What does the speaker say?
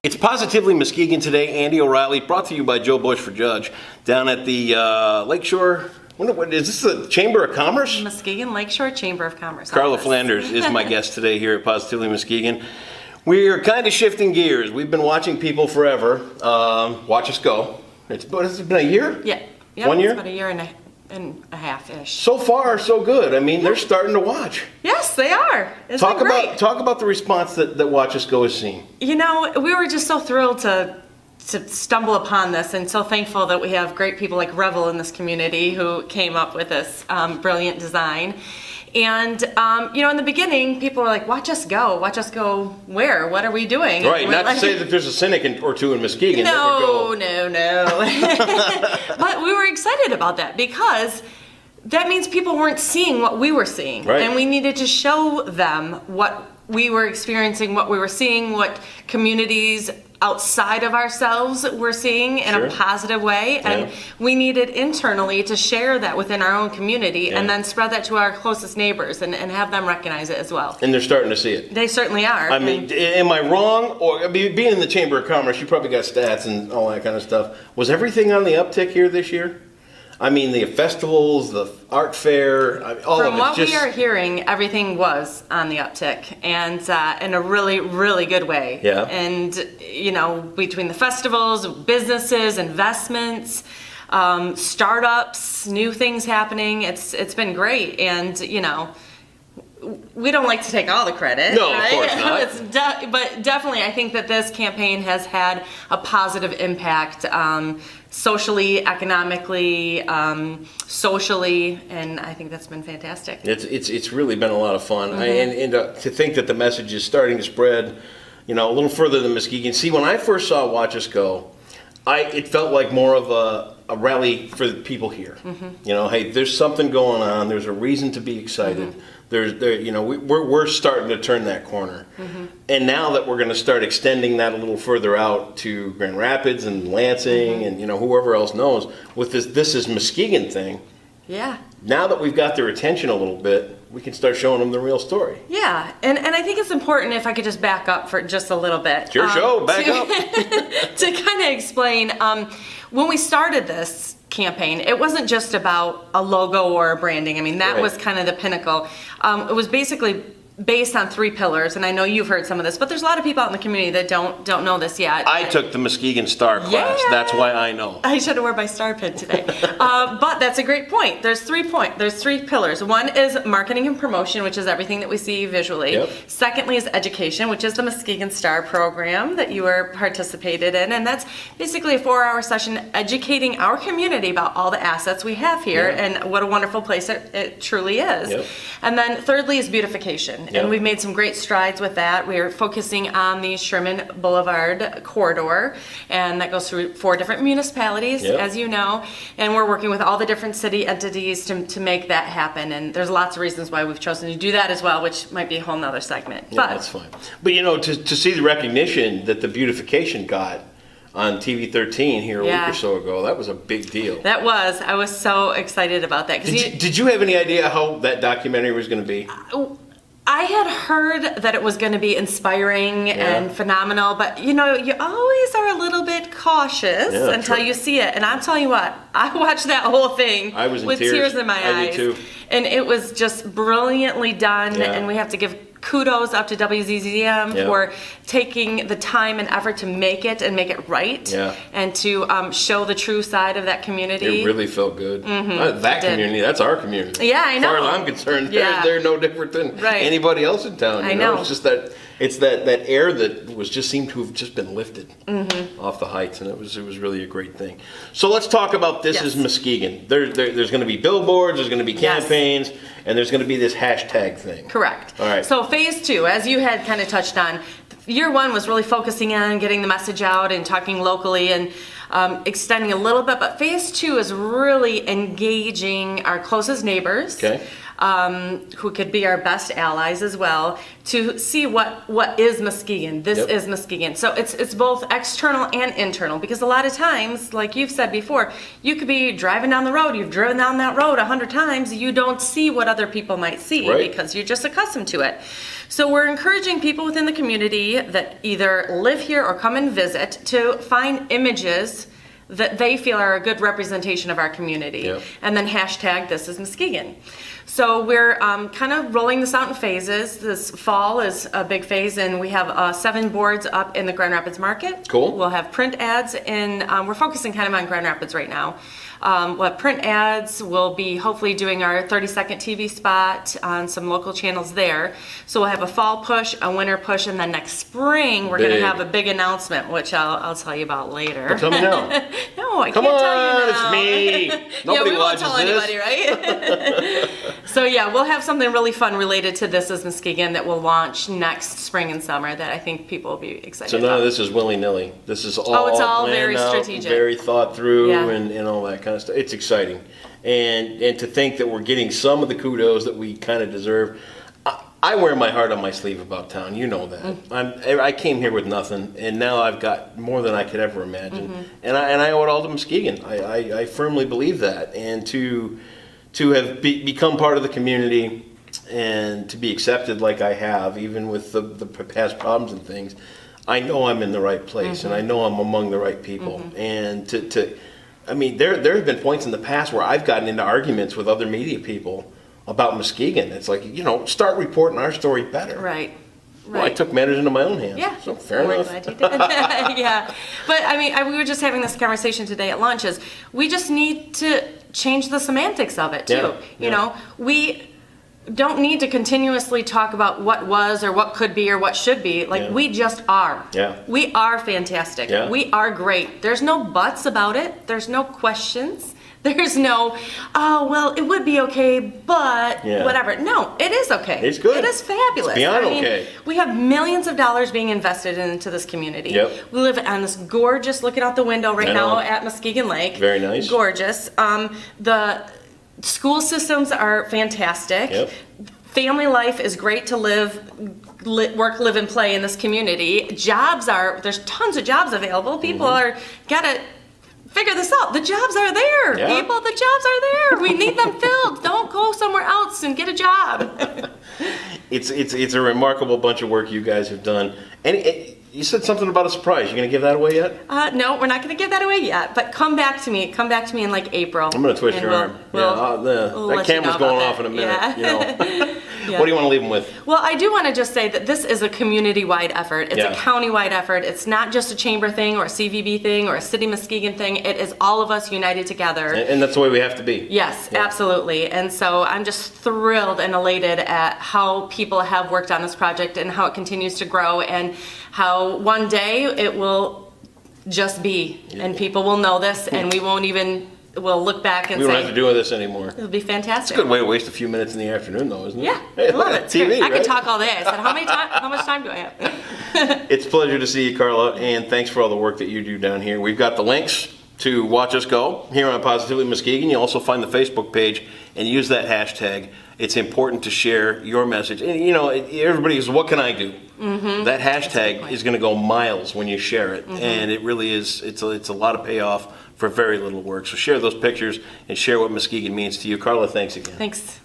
It's Positively Muskegon today. Andy O'Reilly, brought to you by Joe Bush for Judge, down at the Lakeshore. What is this? The Chamber of Commerce? Muskegon Lakeshore Chamber of Commerce. Carla Flanders is my guest today here at Positively Muskegon. We are kind of shifting gears. We've been watching people forever. Watch us go. It's been a year? Yeah. 1 year? It's about a year and a half-ish. So far, so good. I mean, they're starting to watch. Yes, they are. It's been great. Talk about the response that Watch Us Go has seen. You know, we were just so thrilled to stumble upon this, and so thankful that we have great people like Revel in this community who came up with this brilliant design. And, in the beginning, people were like, watch us go where? What are we doing? Right, not like, to say that there's a cynic or two in Muskegon No. But we were excited about that because that means people weren't seeing what we were seeing. Right. And we needed to show them what we were experiencing, what we were seeing, what communities outside of ourselves we're seeing in a positive way, and we needed internally to share that within our own community and then spread that to our closest neighbors and have them recognize it as well. And they're starting to see it. They certainly are. I mean, am I wrong? Or being in the Chamber of Commerce, you probably got stats and all that kind of stuff. Was everything on the uptick here this year? I mean, the festivals, the art fair, all of it. From what we are hearing, everything was on the uptick, and in a really, really good way. Yeah. And, between the festivals, businesses, investments, startups, new things happening, it's been great. And, we don't like to take all the credit. No, right? of course not. But definitely, I think that this campaign has had a positive impact socially, economically, socially, and I think that's been fantastic. It's really been a lot of fun. And to think that the message is starting to spread, a little further than Muskegon. See, when I first saw Watch Us Go, it felt like more of a rally for the people here. Hey, there's something going on. There's a reason to be excited. We're starting to turn that corner. And now that we're going to start extending that a little further out to Grand Rapids and Lansing and whoever else knows with this is Muskegon thing. Yeah. Now that we've got their attention a little bit, we can start showing them the real story. Yeah, and I think it's important if I could just back up for just a little bit. It's your show, back up. To kind of explain, when we started this campaign, it wasn't just about a logo or a branding. I mean, that was kind of the pinnacle. It was basically based on 3 pillars, and I know you've heard some of this, but there's a lot of people out in the community that don't know this yet. I took the Muskegon Star class. That's why I know. I should have worn my star pin today. But that's a great point. There's 3 pillars. One is marketing and promotion, which is everything that we see visually. Yep. Secondly is education, which is the Muskegon Star program that you were participated in, and that's basically a 4-hour session educating our community about all the assets we have here and what a wonderful place it truly is. Yep. And then thirdly is beautification. Yep. And we've made some great strides with that. We are focusing on the Sherman Boulevard corridor, and that goes through 4 different municipalities, as you know, and we're working with all the different city entities to make that happen. And there's lots of reasons why we've chosen to do that as well, which might be a whole nother segment. Yeah, that's fine. But to see the recognition that the beautification got on TV 13 here a week or so ago, that was a big deal. I was so excited about that. Did you have any idea how that documentary was going to be? I had heard that it was going to be inspiring and phenomenal, but you always are a little bit cautious until you see it. And I'm telling you what, I watched that whole thing with tears in my eyes. I did too. And it was just brilliantly done, and we have to give kudos up to WZZM for taking the time and effort to make it right and to show the true side of that community. It really felt good. That community, that's our community. Yeah, I know. As far as I'm concerned, they're no different than anybody else in town. I know. It's just that air that seemed to have just been lifted off the heights, and it was really a great thing. So let's talk about this is Muskegon. There's going to be billboards, there's going to be campaigns, and there's going to be this hashtag thing. Correct. All right. So phase 2, as you had kind of touched on, year 1 was really focusing on getting the message out and talking locally and extending a little bit, but phase 2 is really engaging our closest neighbors. Okay. who could be our best allies as well, to see what is Muskegon. This is Muskegon. So it's both external and internal, because a lot of times, like you've said before, you could be driving down the road, you've driven down that road 100 times, you don't see what other people might see because you're just accustomed to it. So we're encouraging people within the community that either live here or come and visit to find images that they feel are a good representation of our community. And then hashtag this is Muskegon. So we're kind of rolling this out in phases. This fall is a big phase, and we have 7 boards up in the Grand Rapids market. Cool. We'll have print ads, and we're focusing kind of on Grand Rapids right now. We'll have print ads. We'll be hopefully doing our 30-second TV spot on some local channels there. So we'll have a fall push, a winter push, and then next spring we're going to have a big announcement, which I'll tell you about later. Well, tell me now. No, I Come can't on, tell you now. it's me. Nobody we won't tell watches anybody, right? So yeah, we'll have something really fun related to This is Muskegon that will launch next spring and summer that I think people will be excited So about. none of this is willy-nilly. This is all it's all planned very out, strategic. very thought through, Yeah. and all that kind of stuff. It's exciting. And to think that we're getting some of the kudos that we kind of deserve. I wear my heart on my sleeve about town. You know that. I came here with nothing, and now I've got more than I could ever imagine. And I owe it all to Muskegon. I firmly believe that. And to have become part of the community and to be accepted like I have, even with the past problems and things, I know I'm in the right place, and I know I'm among the right people. And I mean, there have been points in the past where I've gotten into arguments with other media people about Muskegon. It's like, start reporting our story better. Right. Well, I took matters into my own hands. Yeah. So fair enough. Glad you did. Yeah. But I mean, we were just having this conversation today at lunch. We just need to change the semantics of it too. Yeah. You know, we don't need to continuously talk about what was or what could be or what should be. Like, we just are. Yeah. We are fantastic. Yeah. We are great. There's no buts about it. There's no questions. There's no, oh, well, it would be okay, but whatever. No, it is okay. It's good. It is fabulous. It's beyond okay. We have millions of dollars being invested into this community. Yep. We live on this gorgeous, looking out the window right now at Muskegon Lake. Very nice. Gorgeous. The school systems are fantastic. Yep. Family life is great to work, live, and play in this community. There's tons of jobs available. People gotta figure this out. The jobs are there, people. The jobs are there. We need them filled. Don't go somewhere else and get a job. It's a remarkable bunch of work you guys have done. And you said something about a surprise. You going to give that away yet? No, we're not going to give that away yet. But come back to me. Come back to me in like April. I'm going to twist your arm. That camera's going off in a minute. Yeah. What do you want to leave them with? Well, I do want to just say that this is a community-wide effort. It's a county-wide effort. It's not just a chamber thing or a CVB thing or a City Muskegon thing. It is all of us united together. And that's the way we have to be. Yes, absolutely. And so I'm just thrilled and elated at how people have worked on this project and how it continues to grow, and how one day it will just be, and people will know this, and we'll look back and we don't say, have to do this anymore. It'll be fantastic. It's a good way to waste a few minutes in the afternoon, though, isn't it? Yeah, Hey, I love it. TV, I right? could talk all day. I said, how much time do I have? It's a pleasure to see you, Carla, and thanks for all the work that you do down here. We've got the links to watch us go here on Positively Muskegon. You'll also find the Facebook page and use that hashtag. It's important to share your message. And everybody says, what can I do? That hashtag is going to go miles when you share it. And it really is, it's a lot of payoff for very little work. So share those pictures and share what Muskegon means to you. Carla, thanks again. Thanks.